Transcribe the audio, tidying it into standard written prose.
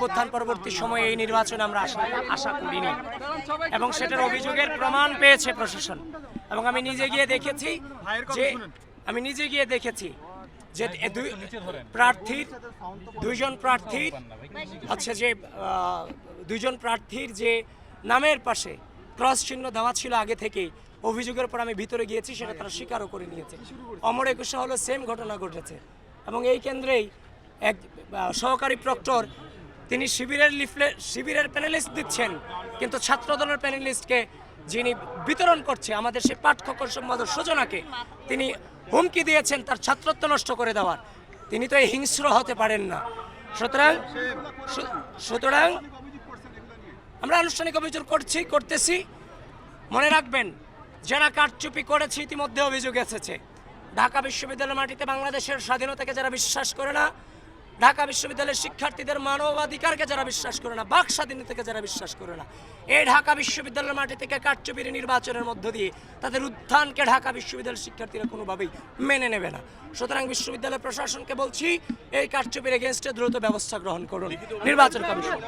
অভ্যুত্থান পরবর্তী সময়ে এই নির্বাচনে আমরা আশা করিনি এবং সেটার অভিযোগের প্রমাণ পেয়েছে প্রশাসন। এবং আমি নিজে গিয়ে দেখেছি যে দুইজন প্রার্থীর যে নামের পাশে ক্রস চিহ্ন দেওয়া ছিল আগে থেকেই, অভিযোগের পর আমি ভিতরে গিয়েছি, সেটা তারা স্বীকারও করে নিয়েছে। অমর একুশে হলো সেম ঘটনা ঘটেছে এবং এই কেন্দ্রেই এক সহকারী প্রক্টর তিনি শিবিরের প্যানেলিস্ট দিচ্ছেন, কিন্তু ছাত্রদলের প্যানেলিস্টকে যিনি বিতরণ করছে আমাদের সেই পাঠ্যক্রম সম্পাদক সূচনাকে তিনি হুমকি দিয়েছেন তার ছাত্রত্ব নষ্ট করে দেওয়ার। তিনি তো এই হিংস্র হতে পারেন না। সুতরাং আমরা আনুষ্ঠানিক অভিযোগ করতেছি। মনে রাখবেন, যারা কারচুপি করেছে ইতিমধ্যে অভিযোগ এসেছে। ঢাকা বিশ্ববিদ্যালয়ের মাটিতে বাংলাদেশের স্বাধীনতাকে যারা বিশ্বাস করে না, ঢাকা বিশ্ববিদ্যালয়ের শিক্ষার্থীদের মানবাধিকারকে যারা বিশ্বাস করে না, বাক স্বাধীনতাকে যারা বিশ্বাস করে না, এই ঢাকা বিশ্ববিদ্যালয়ের মাটি থেকে কারচুপির নির্বাচনের মধ্য দিয়ে তাদের উত্থানকে ঢাকা বিশ্ববিদ্যালয়ের শিক্ষার্থীরা কোনোভাবেই মেনে নেবে না। সুতরাং বিশ্ববিদ্যালয় প্রশাসনকে বলছি, এই কারচুপির এগেনস্টে দ্রুত ব্যবস্থা গ্রহণ করুন নির্বাচন কমিশন।